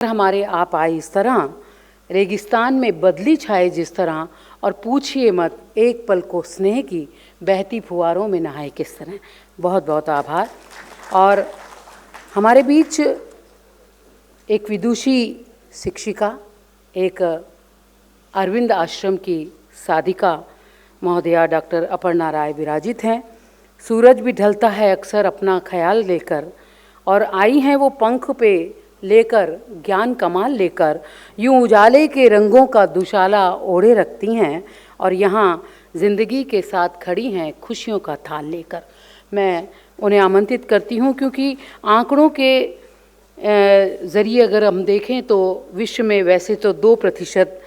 हमारे आप आए इस तरह, रेगिस्तान में बदली छाए जिस तरह, और पूछिए मत एक पल को स्नेह की, बहती फुहारों में नहाए किस तरह। बहुत बहुत आभार। और हमारे बीच एक विदुषी शिक्षिका, एक अरविंद आश्रम की साधिका महोदया डॉक्टर अपर्णा राय विराजित हैं। सूरज भी ढलता है अक्सर अपना ख्याल लेकर, और आई हैं वो पंख पे लेकर ज्ञान कमाल लेकर, यूं उजाले के रंगों का दुशाला ओढ़े रखती हैं, और यहाँ ज़िंदगी के साथ खड़ी हैं खुशियों का थाल लेकर। मैं उन्हें आमंत्रित करती हूँ क्योंकि आंकड़ों के ज़रिए अगर हम देखें तो विश्व में वैसे तो 2%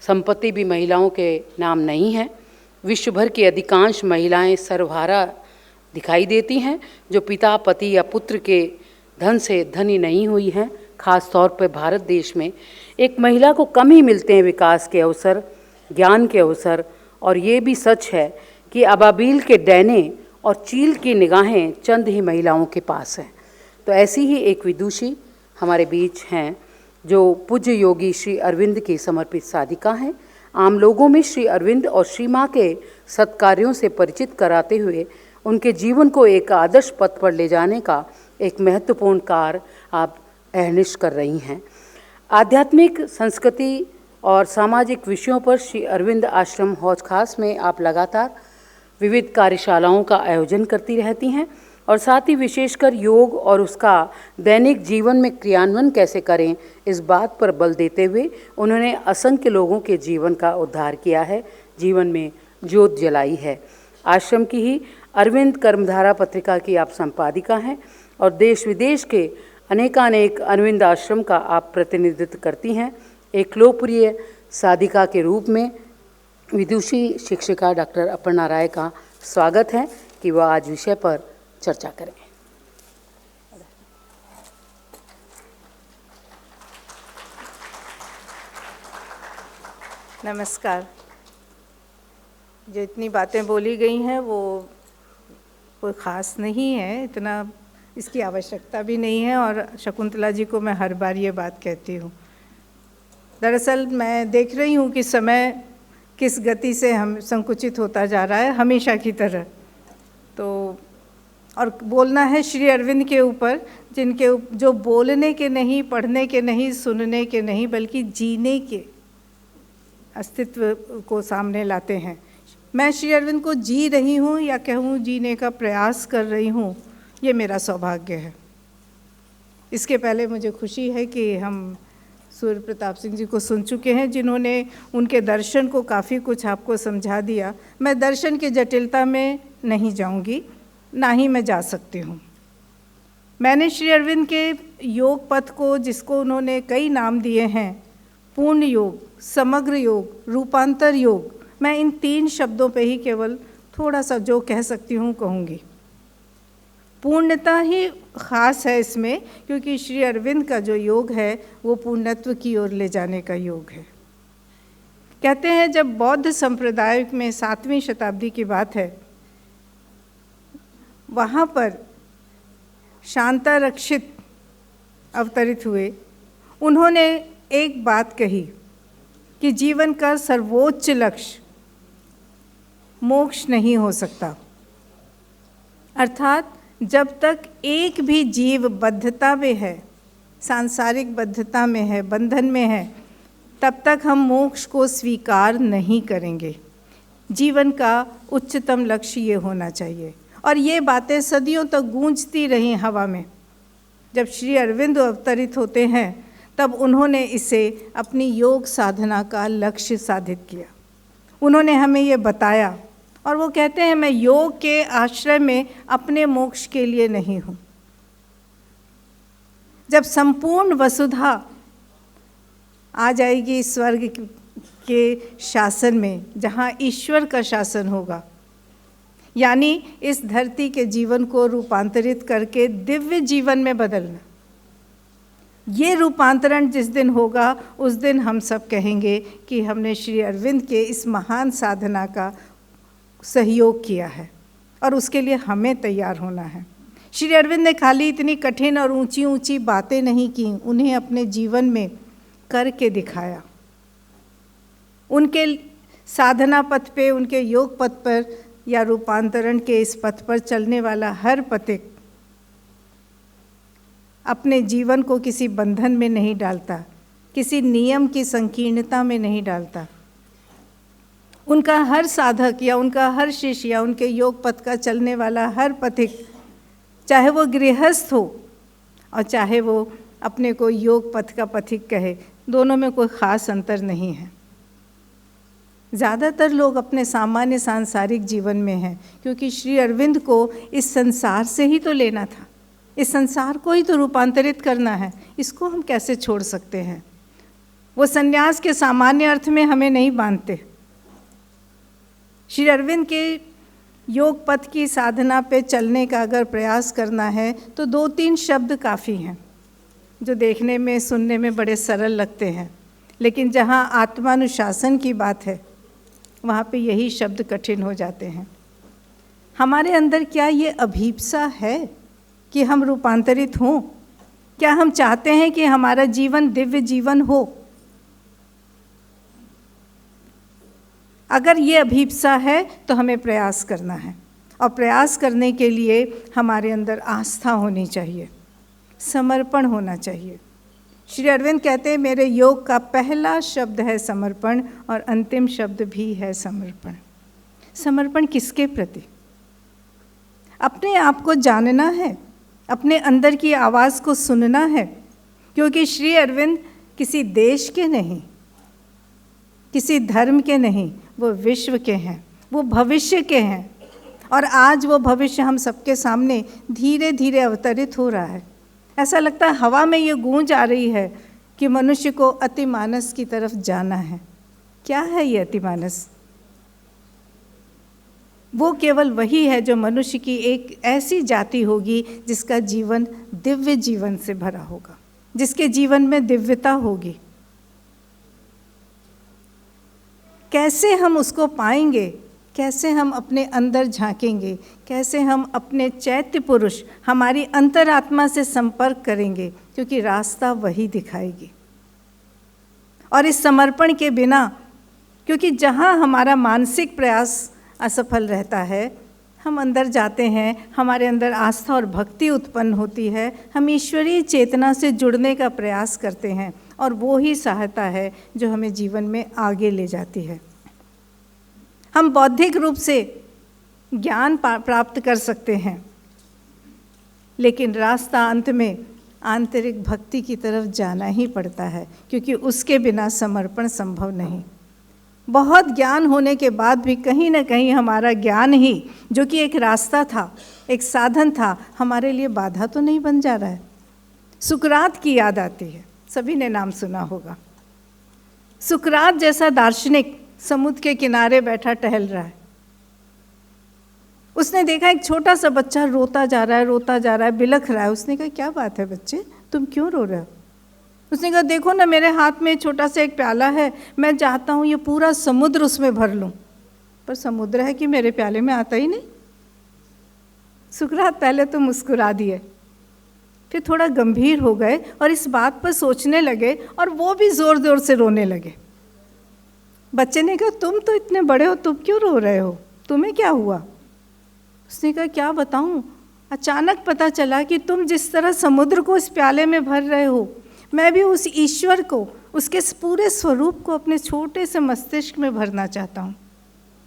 संपत्ति भी महिलाओं के नाम नहीं है। विश्व भर की अधिकांश महिलाएं सर्वहारा दिखाई देती हैं, जो पिता, पति या पुत्र के धन से धनी नहीं हुई हैं। ख़ास तौर पर भारत देश में एक महिला को कम ही मिलते हैं विकास के अवसर, ज्ञान के अवसर। और ये भी सच है कि अबाबील के डैने और चील की निगाहें चंद ही महिलाओं के पास हैं। तो ऐसी ही एक विदुषी हमारे बीच हैं जो पूज्य योगी श्री अरविंद की समर्पित साधिका हैं। आम लोगों में श्री अरविंद और श्री माँ के सत्कार्यों से परिचित कराते हुए उनके जीवन को एक आदर्श पथ पर ले जाने का एक महत्वपूर्ण कार्य आप अहर्निश कर रही हैं। आध्यात्मिक, संस्कृति और सामाजिक विषयों पर श्री अरविंद आश्रम हौज खास में आप लगातार विविध कार्यशालाओं का आयोजन करती रहती हैं, और साथ ही विशेषकर योग और उसका दैनिक जीवन में क्रियान्वयन कैसे करें, इस बात पर बल देते हुए उन्होंने असंख्य लोगों के जीवन का उद्धार किया है, जीवन में ज्योत जलाई है। आश्रम की ही अरविंद कर्मधारा पत्रिका की आप संपादिका हैं, और देश विदेश के अनेकानेक अरविंद आश्रम का आप प्रतिनिधित्व करती हैं। एक लोकप्रिय साधिका के रूप में विदुषी शिक्षिका डॉक्टर अपर्णा राय का स्वागत है कि वह आज विषय पर चर्चा करें। नमस्कार। जो इतनी बातें बोली गई हैं वो कोई ख़ास नहीं है, इतना इसकी आवश्यकता भी नहीं है, और शकुंतला जी को मैं हर बार ये बात कहती हूँ। दरअसल मैं देख रही हूँ कि समय किस गति से हम संकुचित होता जा रहा है, हमेशा की तरह। तो और बोलना है श्री अरविंद के ऊपर, जिनके जो बोलने के नहीं, पढ़ने के नहीं, सुनने के नहीं, बल्कि जीने के अस्तित्व को सामने लाते हैं। मैं श्री अरविंद को जी रही हूँ या कहूँ जीने का प्रयास कर रही हूँ, ये मेरा सौभाग्य है। इसके पहले मुझे खुशी है कि हम सूर्य प्रताप सिंह जी को सुन चुके हैं, जिन्होंने उनके दर्शन को काफ़ी कुछ आपको समझा दिया। मैं दर्शन की जटिलता में नहीं जाऊंगी, ना ही मैं जा सकती हूँ। मैंने श्री अरविंद के योग पथ को, जिसको उन्होंने कई नाम दिए हैं, पूर्ण योग, समग्र योग, रूपांतर योग, मैं इन 3 शब्दों पे ही केवल थोड़ा सा जो कह सकती हूँ कहूँगी। पूर्णता ही ख़ास है इसमें, क्योंकि श्री अरविंद का जो योग है वो पूर्णत्व की ओर ले जाने का योग है। कहते हैं जब बौद्ध संप्रदाय में 7वीं शताब्दी की बात है, वहाँ पर शांतारक्षित अवतरित हुए। उन्होंने एक बात कही कि जीवन का सर्वोच्च लक्ष्य मोक्ष नहीं हो सकता, अर्थात जब तक एक भी जीव बद्धता में है, सांसारिक बद्धता में है, बंधन में है, तब तक हम मोक्ष को स्वीकार नहीं करेंगे। जीवन का उच्चतम लक्ष्य ये होना चाहिए। और ये बातें सदियों तक गूंजती रहीं हवा में। जब श्री अरविंद अवतरित होते हैं तब उन्होंने इसे अपनी योग साधना का लक्ष्य साधित किया। उन्होंने हमें ये बताया, और वो कहते हैं मैं योग के आश्रय में अपने मोक्ष के लिए नहीं हूँ। जब संपूर्ण वसुधा आ जाएगी स्वर्ग के शासन में, जहाँ ईश्वर का शासन होगा, यानी इस धरती के जीवन को रूपांतरित करके दिव्य जीवन में बदलना, ये रूपांतरण जिस दिन होगा उस दिन हम सब कहेंगे कि हमने श्री अरविंद के इस महान साधना का सहयोग किया है, और उसके लिए हमें तैयार होना है। श्री अरविंद ने खाली इतनी कठिन और ऊंची ऊंची बातें नहीं की, उन्हें अपने जीवन में करके दिखाया। उनके साधना पथ पे, उनके योग पथ पर या रूपांतरण के इस पथ पर चलने वाला हर पथिक अपने जीवन को किसी बंधन में नहीं डालता, किसी नियम की संकीर्णता में नहीं डालता। उनका हर साधक या उनका हर शिष्य या उनके योग पथ का चलने वाला हर पथिक, चाहे वो गृहस्थ हो और चाहे वो अपने को योग पथ का पथिक कहे, दोनों में कोई ख़ास अंतर नहीं है। ज़्यादातर लोग अपने सामान्य सांसारिक जीवन में हैं, क्योंकि श्री अरविंद को इस संसार से ही तो लेना था, इस संसार को ही तो रूपांतरित करना है। इसको हम कैसे छोड़ सकते हैं? वो संन्यास के सामान्य अर्थ में हमें नहीं बांधते। श्री अरविंद के योग पथ की साधना पे चलने का अगर प्रयास करना है तो 2-3 शब्द काफ़ी हैं, जो देखने में सुनने में बड़े सरल लगते हैं, लेकिन जहाँ आत्मानुशासन की बात है वहाँ पे यही शब्द कठिन हो जाते हैं। हमारे अंदर क्या ये अभीप्सा है कि हम रूपांतरित हों? क्या हम चाहते हैं कि हमारा जीवन दिव्य जीवन हो? अगर ये अभीप्सा है तो हमें प्रयास करना है, और प्रयास करने के लिए हमारे अंदर आस्था होनी चाहिए, समर्पण होना चाहिए। श्री अरविंद कहते हैं मेरे योग का पहला शब्द है समर्पण और अंतिम शब्द भी है समर्पण। समर्पण किसके प्रति? अपने आप को जानना है, अपने अंदर की आवाज़ को सुनना है, क्योंकि श्री अरविंद किसी देश के नहीं, किसी धर्म के नहीं, वो विश्व के हैं, वो भविष्य के हैं। और आज वो भविष्य हम सबके सामने धीरे धीरे अवतरित हो रहा है। ऐसा लगता है हवा में ये गूंज आ रही है कि मनुष्य को अतिमानस की तरफ जाना है। क्या है ये अतिमानस? वो केवल वही है जो मनुष्य की एक ऐसी जाति होगी जिसका जीवन दिव्य जीवन से भरा होगा, जिसके जीवन में दिव्यता होगी। कैसे हम उसको पाएंगे? कैसे हम अपने अंदर झांकेंगे? कैसे हम अपने चैत्य पुरुष, हमारी अंतरात्मा से संपर्क करेंगे? क्योंकि रास्ता वही दिखाएगी। और इस समर्पण के बिना, क्योंकि जहाँ हमारा मानसिक प्रयास असफल रहता है, हम अंदर जाते हैं, हमारे अंदर आस्था और भक्ति उत्पन्न होती है, हम ईश्वरीय चेतना से जुड़ने का प्रयास करते हैं, और वो ही सहायता है जो हमें जीवन में आगे ले जाती है। हम बौद्धिक रूप से ज्ञान प्राप्त कर सकते हैं, लेकिन रास्ता अंत में आंतरिक भक्ति की तरफ जाना ही पड़ता है, क्योंकि उसके बिना समर्पण संभव नहीं। बहुत ज्ञान होने के बाद भी कहीं ना कहीं हमारा ज्ञान ही, जो कि एक रास्ता था, एक साधन था, हमारे लिए बाधा तो नहीं बन जा रहा है। सुकरात की याद आती है, सभी ने नाम सुना होगा। सुकरात जैसा दार्शनिक समुद्र के किनारे बैठा टहल रहा है। उसने देखा एक छोटा सा बच्चा रोता जा रहा है, बिलख रहा है। उसने कहा क्या बात है बच्चे, तुम क्यों रो रहे हो? उसने कहा देखो ना, मेरे हाथ में छोटा सा एक प्याला है, मैं चाहता हूँ ये पूरा समुद्र उसमें भर लूँ, पर समुद्र है कि मेरे प्याले में आता ही नहीं। सुकरात पहले तो मुस्कुरा दिए, फिर थोड़ा गंभीर हो गए और इस बात पर सोचने लगे, और वो भी ज़ोर ज़ोर से रोने लगे। बच्चे ने कहा तुम तो इतने बड़े हो, तुम क्यों रो रहे हो, तुम्हें क्या हुआ? उसने कहा क्या बताऊं, अचानक पता चला कि तुम जिस तरह समुद्र को इस प्याले में भर रहे हो, मैं भी उस ईश्वर को, उसके पूरे स्वरूप को अपने छोटे से मस्तिष्क में भरना चाहता हूँ,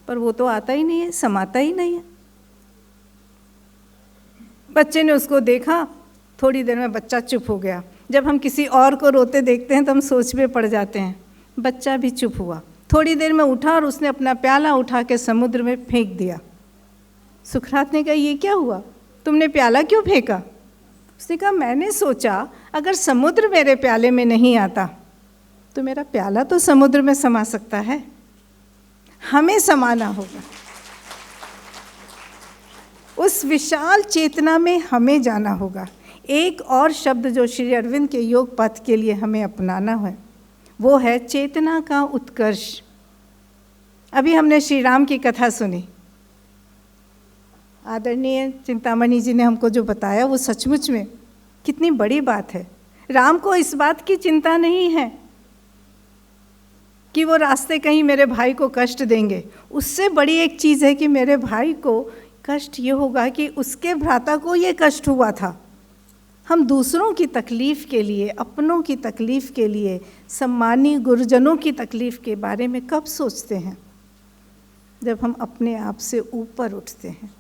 पर वो तो आता ही नहीं है, समाता ही नहीं है। बच्चे ने उसको देखा, थोड़ी देर में बच्चा चुप हो गया। जब हम किसी और को रोते देखते हैं तो हम सोच में पड़ जाते हैं। बच्चा भी चुप हुआ, थोड़ी देर में उठा और उसने अपना प्याला उठा के समुद्र में फेंक दिया। सुकरात ने कहा ये क्या हुआ, तुमने प्याला क्यों फेंका? उसने कहा मैंने सोचा अगर समुद्र मेरे प्याले में नहीं आता तो मेरा प्याला तो समुद्र में समा सकता है, हमें समाना होगा। उस विशाल चेतना में हमें जाना होगा। एक और शब्द जो श्री अरविंद के योग पथ के लिए हमें अपनाना है वो है चेतना का उत्कर्ष। अभी हमने श्री राम की कथा सुनी, आदरणीय चिंतामणि जी ने हमको जो बताया वो सचमुच में कितनी बड़ी बात है। राम को इस बात की चिंता नहीं है कि वो रास्ते कहीं मेरे भाई को कष्ट देंगे। उससे बड़ी एक चीज़ है कि मेरे भाई को कष्ट ये होगा कि उसके भ्राता को ये कष्ट हुआ था। हम दूसरों की तकलीफ़ के लिए, अपनों की तकलीफ़ के लिए, सम्मानी गुरुजनों की तकलीफ़ के बारे में कब सोचते हैं? जब हम अपने आप से ऊपर उठते हैं।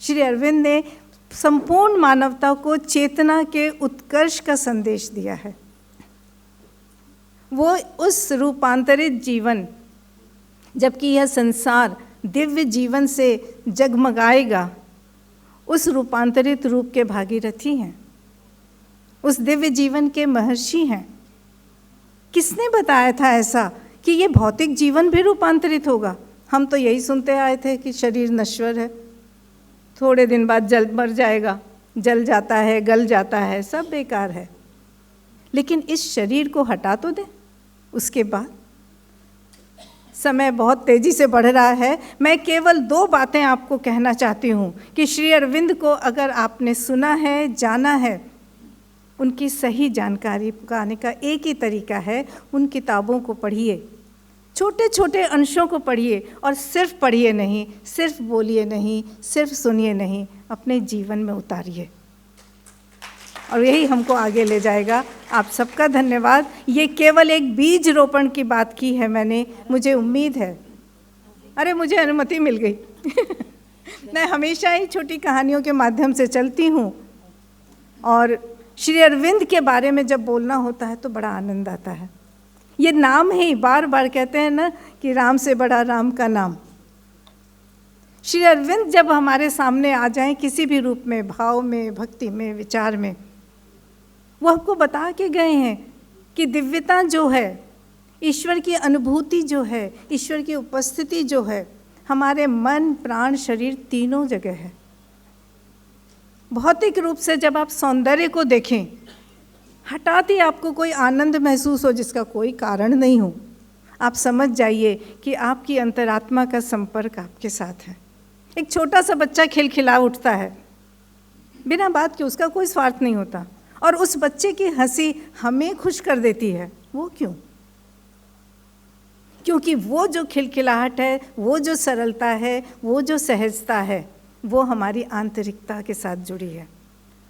श्री अरविंद ने संपूर्ण मानवता को चेतना के उत्कर्ष का संदेश दिया है। वो उस रूपांतरित जीवन, जबकि यह संसार दिव्य जीवन से जगमगाएगा, उस रूपांतरित रूप के भागीरथी हैं, उस दिव्य जीवन के महर्षि हैं। किसने बताया था ऐसा कि ये भौतिक जीवन भी रूपांतरित होगा? हम तो यही सुनते आए थे कि शरीर नश्वर है, थोड़े दिन बाद जल मर जाएगा, जल जाता है, गल जाता है, सब बेकार है। लेकिन इस शरीर को हटा तो दें। उसके बाद समय बहुत तेज़ी से बढ़ रहा है। मैं केवल 2 बातें आपको कहना चाहती हूँ कि श्री अरविंद को अगर आपने सुना है, जाना है, उनकी सही जानकारी पाने का एक ही तरीका है, उन किताबों को पढ़िए, छोटे छोटे अंशों को पढ़िए, और सिर्फ पढ़िए नहीं, सिर्फ बोलिए नहीं, सिर्फ सुनिए नहीं, अपने जीवन में उतारिए, और यही हमको आगे ले जाएगा। आप सबका धन्यवाद। ये केवल एक बीज रोपण की बात की है मैंने, मुझे उम्मीद है, अरे मुझे अनुमति मिल गई मैं हमेशा ही छोटी कहानियों के माध्यम से चलती हूँ, और श्री अरविंद के बारे में जब बोलना होता है तो बड़ा आनंद आता है। ये नाम ही बार बार कहते हैं ना कि राम से बड़ा राम का नाम। श्री अरविंद जब हमारे सामने आ जाएं किसी भी रूप में, भाव में, भक्ति में, विचार में, वो आपको बता के गए हैं कि दिव्यता जो है, ईश्वर की अनुभूति जो है, ईश्वर की उपस्थिति जो है, हमारे मन, प्राण, शरीर तीनों जगह है। भौतिक रूप से जब आप सौंदर्य को देखें, हठात ही आपको कोई आनंद महसूस हो जिसका कोई कारण नहीं हो, आप समझ जाइए कि आपकी अंतरात्मा का संपर्क आपके साथ है। एक छोटा सा बच्चा खिलखिला उठता है बिना बात के, उसका कोई स्वार्थ नहीं होता, और उस बच्चे की हंसी हमें खुश कर देती है। वो क्यों? क्योंकि वो जो खिलखिलाहट है, वो जो सरलता है, वो जो सहजता है, वो हमारी आंतरिकता के साथ जुड़ी है।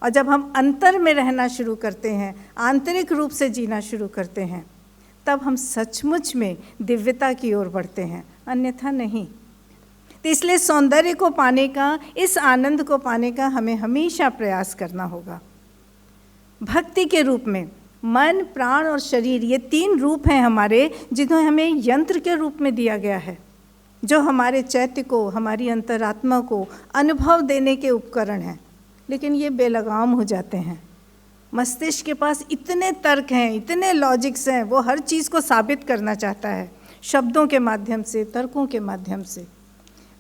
और जब हम अंतर में रहना शुरू करते हैं, आंतरिक रूप से जीना शुरू करते हैं, तब हम सचमुच में दिव्यता की ओर बढ़ते हैं, अन्यथा नहीं। तो इसलिए सौंदर्य को पाने का, इस आनंद को पाने का हमें हमेशा प्रयास करना होगा। भक्ति के रूप में मन, प्राण और शरीर, ये 3 रूप हैं हमारे, जिन्हें हमें यंत्र के रूप में दिया गया है, जो हमारे चैत्य को, हमारी अंतरात्मा को अनुभव देने के उपकरण हैं। लेकिन ये बेलगाम हो जाते हैं। मस्तिष्क के पास इतने तर्क हैं, इतने लॉजिक्स हैं, वो हर चीज़ को साबित करना चाहता है, शब्दों के माध्यम से, तर्कों के माध्यम से।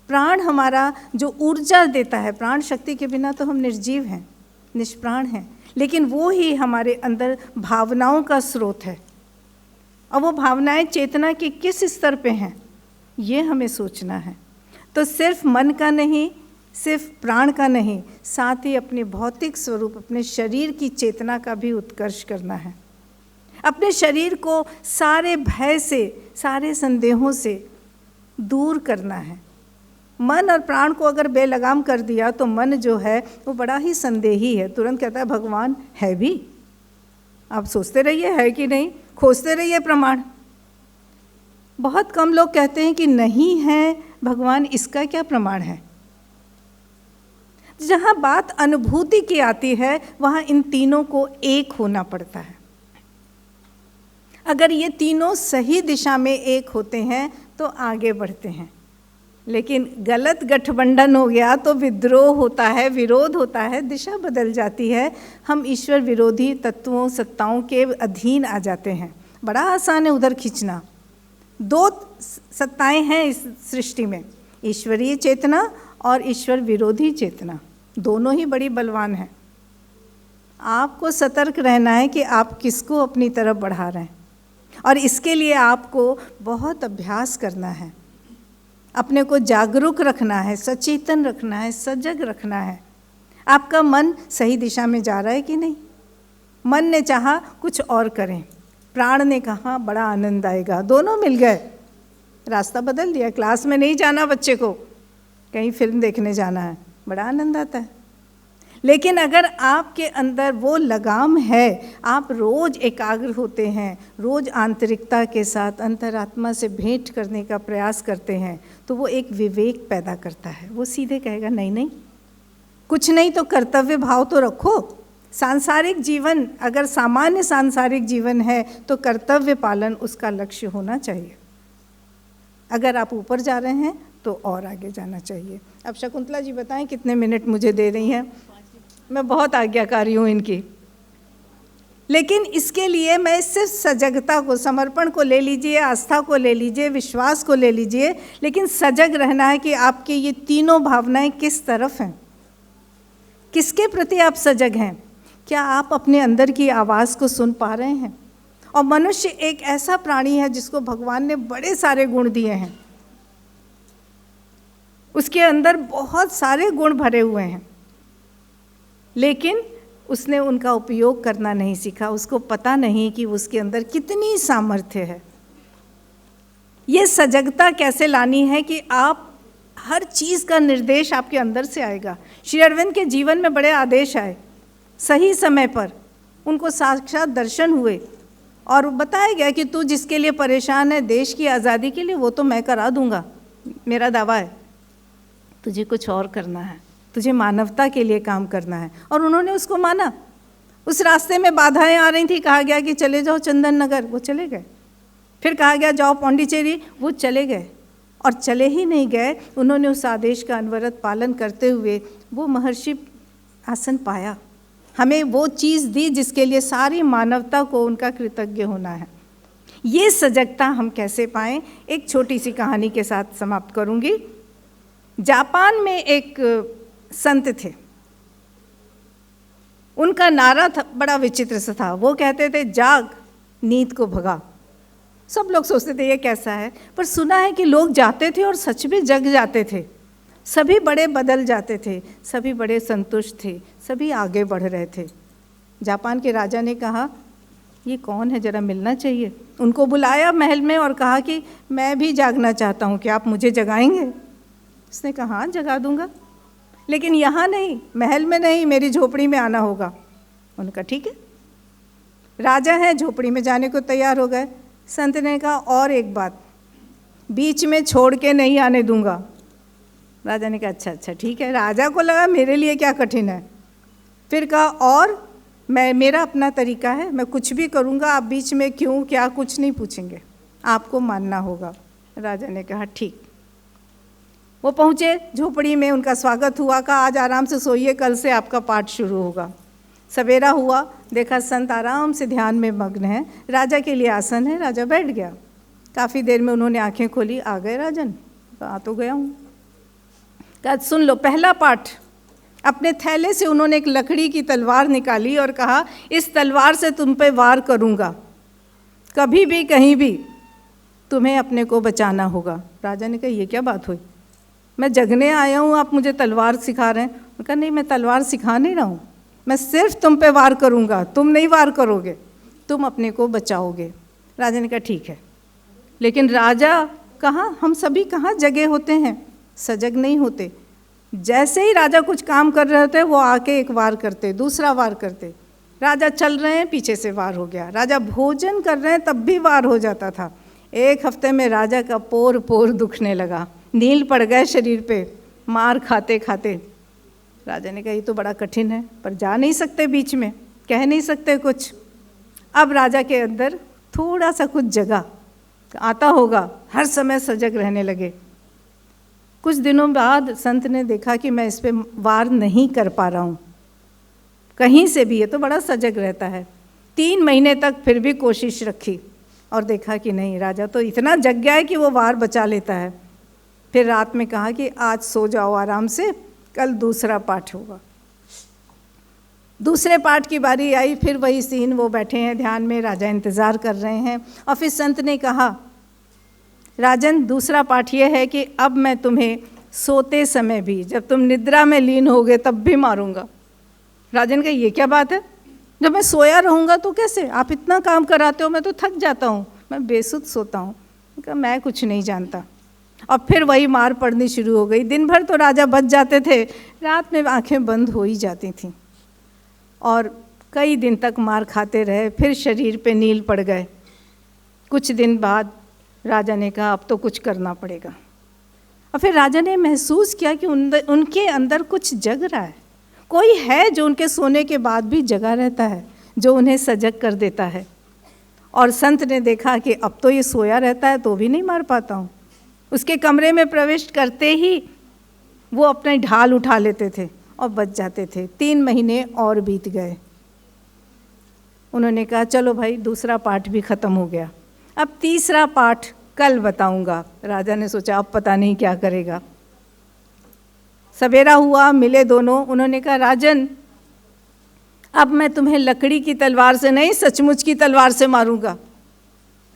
प्राण हमारा जो ऊर्जा देता है, प्राण शक्ति के बिना तो हम निर्जीव हैं, निष्प्राण हैं, लेकिन वो ही हमारे अंदर भावनाओं का स्रोत है। और वो भावनाएं चेतना के किस स्तर पे हैं, ये हमें सोचना है। तो सिर्फ मन का नहीं, सिर्फ प्राण का नहीं, साथ ही अपने भौतिक स्वरूप, अपने शरीर की चेतना का भी उत्कर्ष करना है। अपने शरीर को सारे भय से, सारे संदेहों से दूर करना है। मन और प्राण को अगर बेलगाम कर दिया तो मन जो है वो बड़ा ही संदेही है, तुरंत कहता है भगवान है भी। आप सोचते रहिए है कि नहीं, खोजते रहिए प्रमाण। बहुत कम लोग कहते हैं कि नहीं है भगवान, इसका क्या प्रमाण है। जहाँ बात अनुभूति की आती है, वहाँ इन तीनों को एक होना पड़ता है। अगर ये तीनों सही दिशा में एक होते हैं तो आगे बढ़ते हैं, लेकिन गलत गठबंधन हो गया तो विद्रोह होता है, विरोध होता है, दिशा बदल जाती है, हम ईश्वर विरोधी तत्वों, सत्ताओं के अधीन आ जाते हैं। बड़ा आसान है उधर खींचना। 2 सत्ताएं हैं इस सृष्टि में, ईश्वरीय चेतना और ईश्वर विरोधी चेतना, दोनों ही बड़ी बलवान हैं। आपको सतर्क रहना है कि आप किसको अपनी तरफ बढ़ा रहे हैं, और इसके लिए आपको बहुत अभ्यास करना है। अपने को जागरूक रखना है, सचेतन रखना है, सजग रखना है। आपका मन सही दिशा में जा रहा है कि नहीं? मन ने चाहा कुछ और करें, प्राण ने कहा बड़ा आनंद आएगा, दोनों मिल गए, रास्ता बदल दिया। क्लास में नहीं जाना बच्चे को, कहीं फिल्म देखने जाना है, बड़ा आनंद आता है। लेकिन अगर आपके अंदर वो लगाम है, आप रोज एकाग्र होते हैं, रोज आंतरिकता के साथ अंतरात्मा से भेंट करने का प्रयास करते हैं, तो वो एक विवेक पैदा करता है। वो सीधे कहेगा नहीं नहीं, कुछ नहीं तो कर्तव्य भाव तो रखो। सांसारिक जीवन, अगर सामान्य सांसारिक जीवन है तो कर्तव्य पालन उसका लक्ष्य होना चाहिए। अगर आप ऊपर जा रहे हैं तो और आगे जाना चाहिए। अब शकुंतला जी बताएं कितने मिनट मुझे दे रही हैं? मैं बहुत आज्ञाकारी हूँ इनकी। लेकिन इसके लिए मैं सिर्फ सजगता को, समर्पण को ले लीजिए, आस्था को ले लीजिए, विश्वास को ले लीजिए, लेकिन सजग रहना है कि आपके ये तीनों भावनाएं किस तरफ हैं, किसके प्रति आप सजग हैं। क्या आप अपने अंदर की आवाज़ को सुन पा रहे हैं? और मनुष्य एक ऐसा प्राणी है जिसको भगवान ने बड़े सारे गुण दिए हैं, उसके अंदर बहुत सारे गुण भरे हुए हैं, लेकिन उसने उनका उपयोग करना नहीं सीखा। उसको पता नहीं कि उसके अंदर कितनी सामर्थ्य है। ये सजगता कैसे लानी है कि आप हर चीज़ का निर्देश आपके अंदर से आएगा। श्री अरविंद के जीवन में बड़े आदेश आए, सही समय पर उनको साक्षात दर्शन हुए और बताया गया कि तू जिसके लिए परेशान है देश की आज़ादी के लिए, वो तो मैं करा दूंगा, मेरा दावा है। तुझे कुछ और करना है, तुझे मानवता के लिए काम करना है। और उन्होंने उसको माना। उस रास्ते में बाधाएं आ रही थी, कहा गया कि चले जाओ चंदन नगर, वो चले गए। फिर कहा गया जाओ पौंडीचेरी, वो चले गए। और चले ही नहीं गए, उन्होंने उस आदेश का अनवरत पालन करते हुए वो महर्षि आसन पाया। हमें वो चीज़ दी जिसके लिए सारी मानवता को उनका कृतज्ञ होना है। ये सजगता हम कैसे पाएं? एक छोटी सी कहानी के साथ समाप्त करूंगी। जापान में एक संत थे, उनका नारा था, बड़ा विचित्र सा था। वो कहते थे जाग नींद को भगा। सब लोग सोचते थे ये कैसा है, पर सुना है कि लोग जाते थे और सच में जग जाते थे। सभी बड़े बदल जाते थे, सभी बड़े संतुष्ट थे, सभी आगे बढ़ रहे थे। जापान के राजा ने कहा ये कौन है, जरा मिलना चाहिए। उनको बुलाया महल में और कहा कि मैं भी जागना चाहता हूँ, क्या आप मुझे जगाएंगे? उसने कहा हाँ जगा दूंगा, लेकिन यहाँ नहीं, महल में नहीं, मेरी झोपड़ी में आना होगा। उन्होंने कहा ठीक है। राजा है, झोपड़ी में जाने को तैयार हो गए। संत ने कहा और एक बात, बीच में छोड़ के नहीं आने दूंगा। राजा ने कहा अच्छा अच्छा ठीक है। राजा को लगा मेरे लिए क्या कठिन है। फिर कहा और मेरा अपना तरीका है, मैं कुछ भी करूँगा, आप बीच में क्यों क्या कुछ नहीं पूछेंगे, आपको मानना होगा। राजा ने कहा ठीक। वो पहुँचे झोपड़ी में, उनका स्वागत हुआ, कहा आज आराम से सोइए, कल से आपका पाठ शुरू होगा। सवेरा हुआ, देखा संत आराम से ध्यान में मग्न है, राजा के लिए आसन है, राजा बैठ गया। काफ़ी देर में उन्होंने आंखें खोली, आ गए राजन? आ तो गया हूँ। कहा सुन लो पहला पाठ। अपने थैले से उन्होंने एक लकड़ी की तलवार निकाली और कहा इस तलवार से तुम पे वार करूँगा, कभी भी कहीं भी तुम्हें अपने को बचाना होगा। राजा ने कहा ये क्या बात हुई, मैं जगने आया हूँ, आप मुझे तलवार सिखा रहे हैं? मैं कहा नहीं, मैं तलवार सिखा नहीं रहा हूँ, मैं सिर्फ तुम पे वार करूँगा, तुम नहीं वार करोगे, तुम अपने को बचाओगे। राजा ने कहा ठीक है। लेकिन राजा कहाँ, हम सभी कहाँ जगे होते हैं, सजग नहीं होते। जैसे ही राजा कुछ काम कर रहे होते वो आके एक वार करते, दूसरा वार करते। राजा चल रहे हैं, पीछे से वार हो गया। राजा भोजन कर रहे हैं, तब भी वार हो जाता था। एक हफ्ते में राजा का पोर पोर दुखने लगा, नील पड़ गए शरीर पे, मार खाते खाते। राजा ने कहा ये तो बड़ा कठिन है, पर जा नहीं सकते, बीच में कह नहीं सकते कुछ। अब राजा के अंदर थोड़ा सा कुछ जगा, आता होगा, हर समय सजग रहने लगे। कुछ दिनों बाद संत ने देखा कि मैं इस पे वार नहीं कर पा रहा हूँ कहीं से भी, ये तो बड़ा सजग रहता है। 3 महीने तक फिर भी कोशिश रखी और देखा कि नहीं, राजा तो इतना जग गया है कि वो वार बचा लेता है। फिर रात में कहा कि आज सो जाओ आराम से, कल दूसरा पाठ होगा। दूसरे पाठ की बारी आई, फिर वही सीन, वो बैठे हैं ध्यान में, राजा इंतज़ार कर रहे हैं। और फिर संत ने कहा राजन, दूसरा पाठ ये है कि अब मैं तुम्हें सोते समय भी, जब तुम निद्रा में लीन होगे तब भी मारूंगा। राजन का ये क्या बात है, जब मैं सोया रहूँगा तो कैसे? आप इतना काम कराते हो, मैं तो थक जाता हूँ, मैं बेसुध सोता हूँ। कहा मैं कुछ नहीं जानता। और फिर वही मार पड़नी शुरू हो गई। दिन भर तो राजा बच जाते थे, रात में आंखें बंद हो ही जाती थीं और कई दिन तक मार खाते रहे। फिर शरीर पे नील पड़ गए। कुछ दिन बाद राजा ने कहा अब तो कुछ करना पड़ेगा। और फिर राजा ने महसूस किया कि उनके अंदर कुछ जग रहा है, कोई है जो उनके सोने के बाद भी जगा रहता है, जो उन्हें सजग कर देता है। और संत ने देखा कि अब तो ये सोया रहता है तो भी नहीं मार पाता हूँ। उसके कमरे में प्रवेश करते ही वो अपने ढाल उठा लेते थे और बच जाते थे। 3 महीने और बीत गए। उन्होंने कहा चलो भाई, दूसरा पाठ भी ख़त्म हो गया, अब तीसरा पाठ कल बताऊंगा। राजा ने सोचा अब पता नहीं क्या करेगा। सवेरा हुआ, मिले दोनों। उन्होंने कहा राजन, अब मैं तुम्हें लकड़ी की तलवार से नहीं, सचमुच की तलवार से मारूंगा।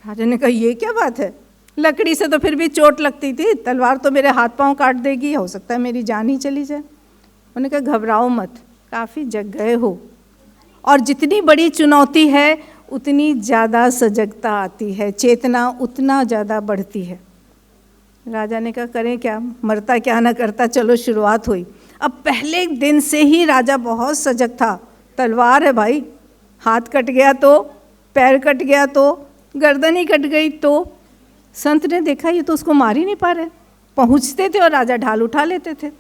राजा ने कहा ये क्या बात है, लकड़ी से तो फिर भी चोट लगती थी, तलवार तो मेरे हाथ पांव काट देगी, हो सकता है मेरी जान ही चली जाए। उन्होंने कहा घबराओ मत, काफ़ी जग गए हो, और जितनी बड़ी चुनौती है उतनी ज़्यादा सजगता आती है, चेतना उतना ज़्यादा बढ़ती है। राजा ने कहा करें क्या, मरता क्या ना करता। चलो शुरुआत हुई। अब पहले दिन से ही राजा बहुत सजग था। तलवार है भाई, हाथ कट गया तो, पैर कट गया तो, गर्दन ही कट गई तो। संत ने देखा ये तो उसको मार ही नहीं पा रहे। पहुँचते थे और राजा ढाल उठा लेते थे।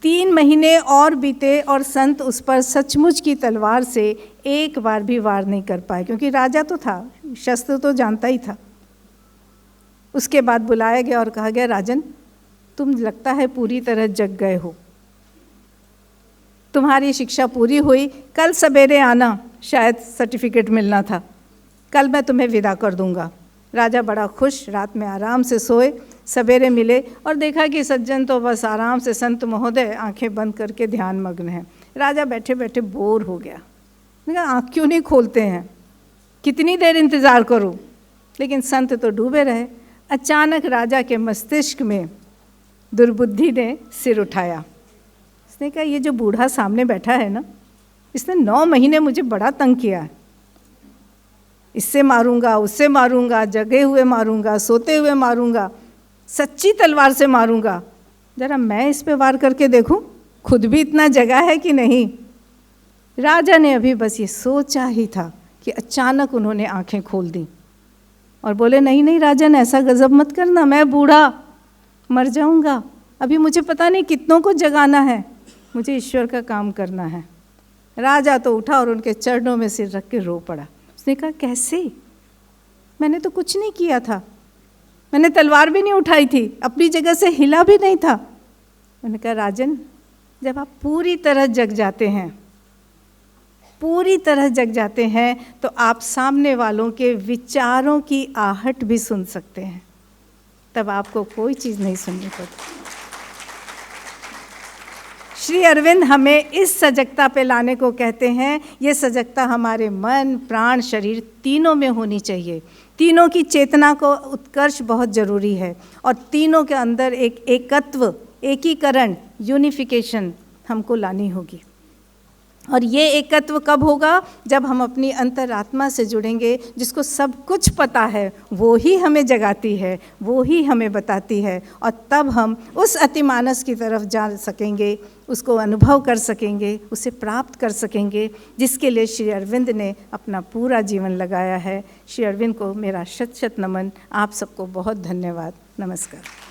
3 महीने और बीते और संत उस पर सचमुच की तलवार से एक बार भी वार नहीं कर पाए, क्योंकि राजा तो था, शस्त्र तो जानता ही था। उसके बाद बुलाया गया और कहा गया राजन, तुम लगता है पूरी तरह जग गए हो, तुम्हारी शिक्षा पूरी हुई, कल सवेरे आना, शायद सर्टिफिकेट मिलना था, कल मैं तुम्हें विदा कर दूंगा। राजा बड़ा खुश, रात में आराम से सोए। सवेरे मिले और देखा कि सज्जन तो बस आराम से, संत महोदय आंखें बंद करके ध्यान मग्न हैं। राजा बैठे बैठे बोर हो गया। मैंने कहा आँख क्यों नहीं खोलते हैं, कितनी देर इंतज़ार करूं? लेकिन संत तो डूबे रहे। अचानक राजा के मस्तिष्क में दुर्बुद्धि ने सिर उठाया। उसने कहा ये जो बूढ़ा सामने बैठा है ना, इसने 9 महीने मुझे बड़ा तंग किया है। इससे मारूंगा, उससे मारूंगा, जगे हुए मारूंगा, सोते हुए मारूंगा, सच्ची तलवार से मारूंगा। जरा मैं इस पे वार करके देखूं, खुद भी इतना जगा है कि नहीं। राजा ने अभी बस ये सोचा ही था कि अचानक उन्होंने आंखें खोल दी और बोले नहीं नहीं राजन, ऐसा गजब मत करना, मैं बूढ़ा मर जाऊंगा, अभी मुझे पता नहीं कितनों को जगाना है, मुझे ईश्वर का काम करना है। राजा तो उठा और उनके चरणों में सिर रख के रो पड़ा। उसने कहा कैसे, मैंने तो कुछ नहीं किया था, मैंने तलवार भी नहीं उठाई थी, अपनी जगह से हिला भी नहीं था। मैंने कहा राजन, जब आप पूरी तरह जग जाते हैं, पूरी तरह जग जाते हैं, तो आप सामने वालों के विचारों की आहट भी सुन सकते हैं, तब आपको कोई चीज़ नहीं सुननी पड़ती। श्री अरविंद हमें इस सजगता पे लाने को कहते हैं। ये सजगता हमारे मन, प्राण, शरीर तीनों में होनी चाहिए। तीनों की चेतना को उत्कर्ष बहुत ज़रूरी है और तीनों के अंदर एक एकत्व, एकीकरण, यूनिफिकेशन हमको लानी होगी। और ये एकत्व कब होगा? जब हम अपनी अंतरात्मा से जुड़ेंगे, जिसको सब कुछ पता है, वो ही हमें जगाती है, वो ही हमें बताती है, और तब हम उस अतिमानस की तरफ जा सकेंगे, उसको अनुभव कर सकेंगे, उसे प्राप्त कर सकेंगे, जिसके लिए श्री अरविंद ने अपना पूरा जीवन लगाया है। श्री अरविंद को मेरा शत शत नमन। आप सबको बहुत धन्यवाद। नमस्कार।